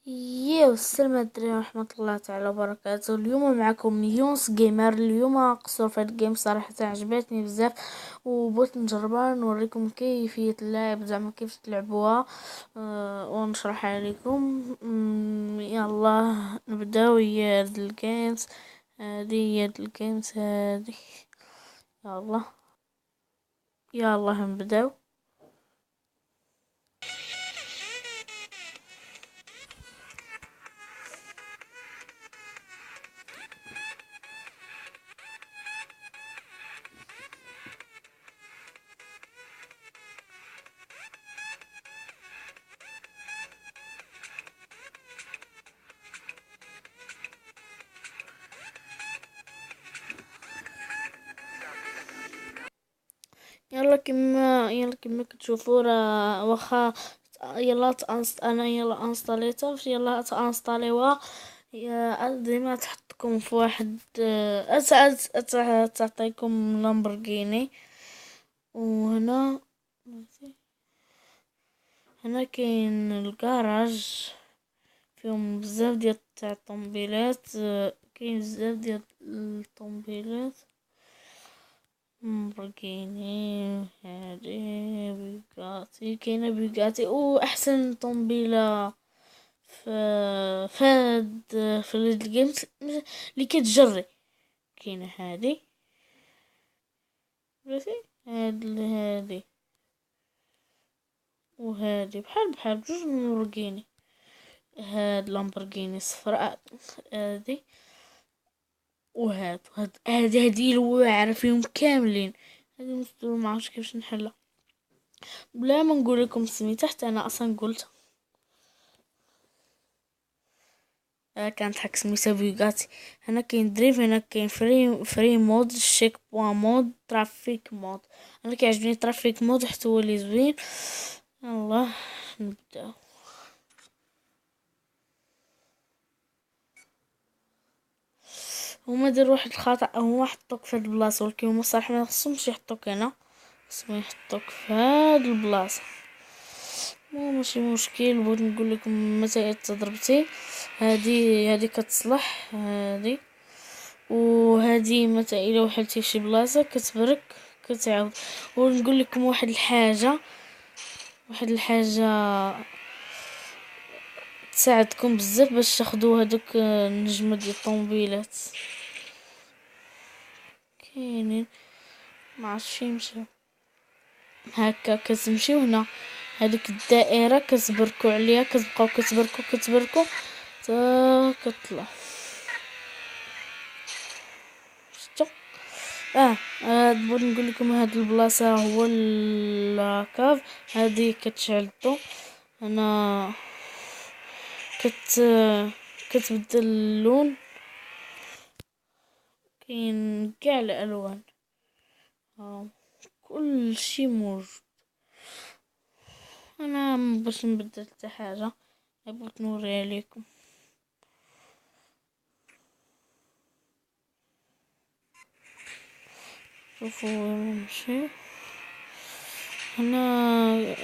السلام عليكم ورحمة الله تعالى وبركاته. اليوم معكم يونس جيمر. اليوم قصر في الجيم صراحة عجبتني بزاف وبغيت نجربها نوريكم كيفية اللعب، زعما كيف تلعبوها ونشرحها عليكم. يلا نبداو. هي هاد الجيمز هادي. يلا نبداو. يلا كما كتشوفوا راه واخا يلا انستاليتها، يلا تانستاليوها. ديما تحطكم في واحد تعطيكم لامبورغيني. وهنا كاين الكراج فيهم بزاف ديال تاع الطوموبيلات. كاين بزاف ديال الطوموبيلات، لامبورغيني هادي بوغاتي. كاينه بوغاتي واحسن طوموبيله ف فهاد في هاد الجيمز اللي كتجري. كاينه هادي بلاتي، هادي وهادي بحال بجوج لامبورغيني. هاد لامبورغيني صفراء هادي، هادي الواعرة فيهم كاملين. هادي مستوى معرفتش كيفاش نحلها بلا ما نقول لكم سميتها، حتى انا اصلا قلت كانت حق سميتها بوغاتي. هنا كاين دريف، هنا كاين فري مود، شيك بوان مود، ترافيك مود. انا كيعجبني ترافيك مود حتى هو اللي زوين. يلا نبداو. هما داروا واحد الخطا، هما حطوك في هاد البلاصه، ولكن هما صراحه ما خصهمش يحطوك هنا، خصهم يحطوك في هاد البلاصه. ماشي مشكل. بغيت نقول لكم متى تضربتي هادي كتصلح هادي، وهادي متى الا وحلتي شي بلاصه كتبرك كتعاود. ونقول لكم واحد الحاجه تساعدكم بزاف باش تاخدوا هذوك النجمه ديال الطوموبيلات. كاينين ما عرفتش يمشيو هكا، كتمشيو هنا هذيك الدائره كتبركوا عليها، كتبقاو كتبركوا حتى كطلع. شفتوا؟ بغيت نقول لكم هاد البلاصه هو الكاف. هذه كتشعل الضو هنا، كتبدل اللون، كاين كاع الالوان، كل شي موجود. انا باش نبدل حتى حاجه بغيت نوريها لكم. شوفوا وين نمشي. هنا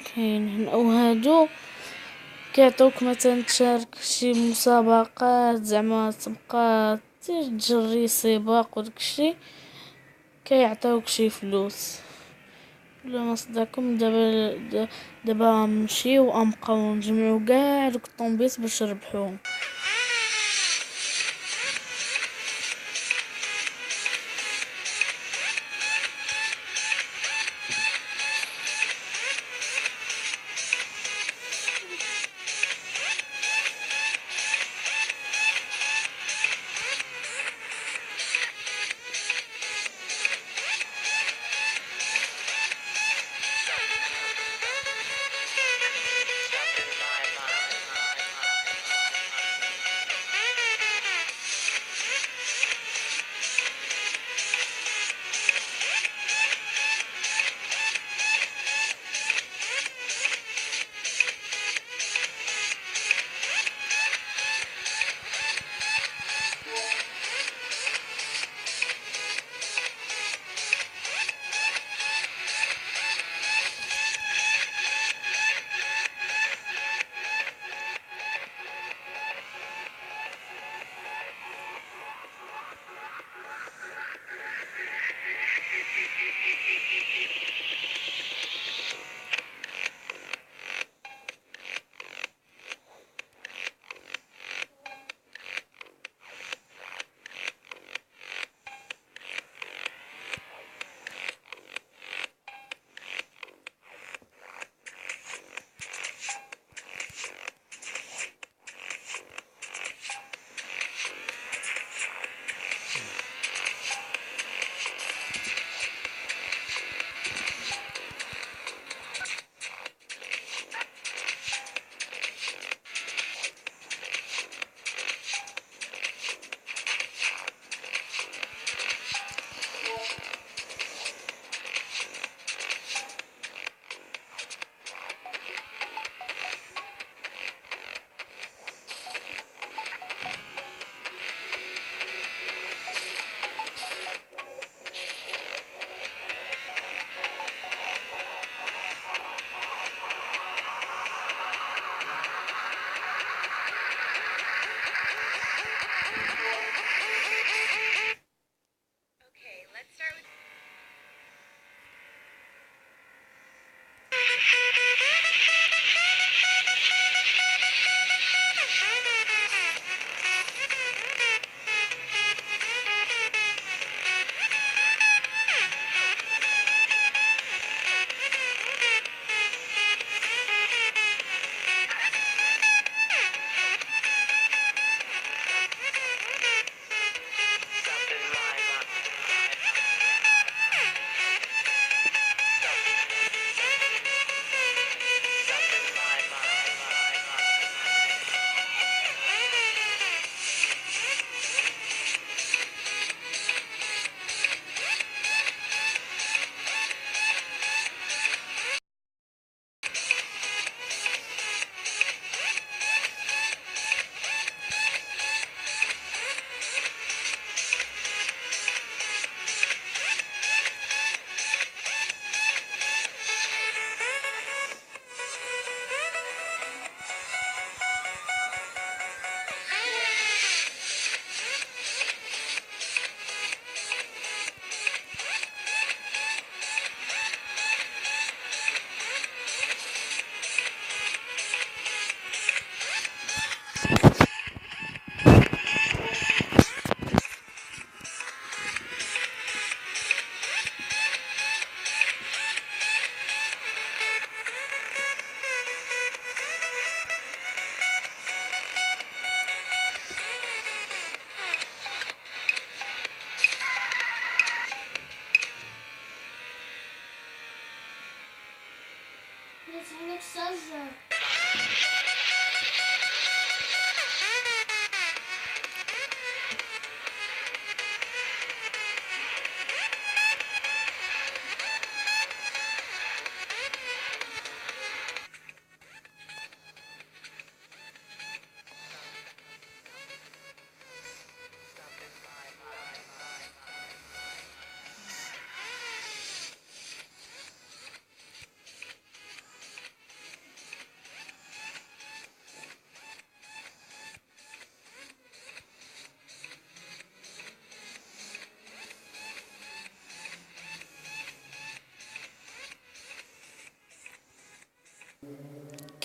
كاين هنا وهادو كيعطوك مثلا تشارك شي مسابقات، زعما تبقى تجري سباق وداكشي كيعطيوك شي فلوس. ولا ما صدقكم دابا نمشيو ونبقاو نجمعو كاع دوك الطومبيس باش نربحوهم.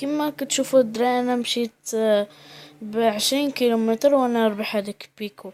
كما كتشوفوا الدراري انا مشيت ب20 كيلومتر وانا ربح هذاك بيكو.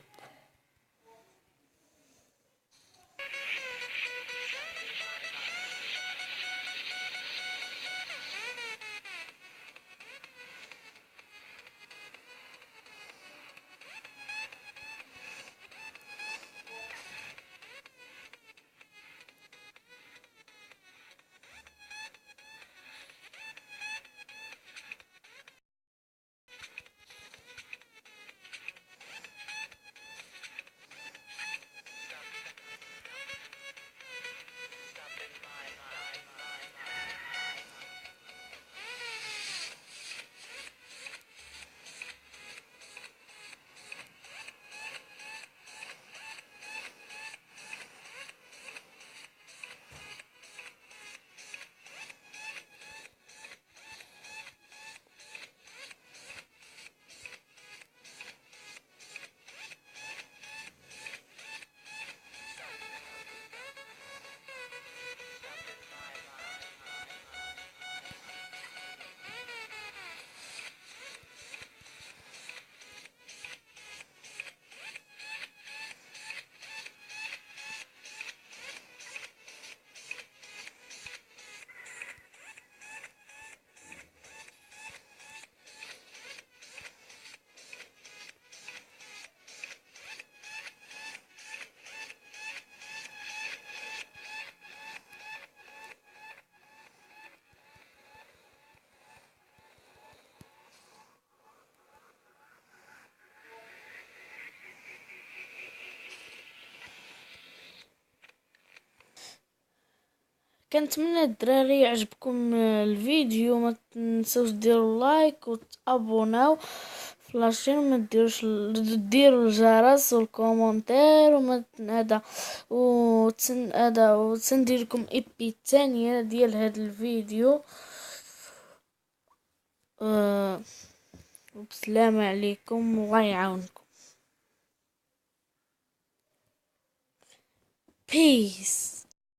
كنتمنى الدراري يعجبكم الفيديو، ما تنسوش ديروا لايك وتابوناو في لاشين، وما ديروا الجرس والكومنتير وما هذا وتندير لكم ايبي الثانيه ديال هذا الفيديو. وبسلام عليكم والله يعاونكم. بيس.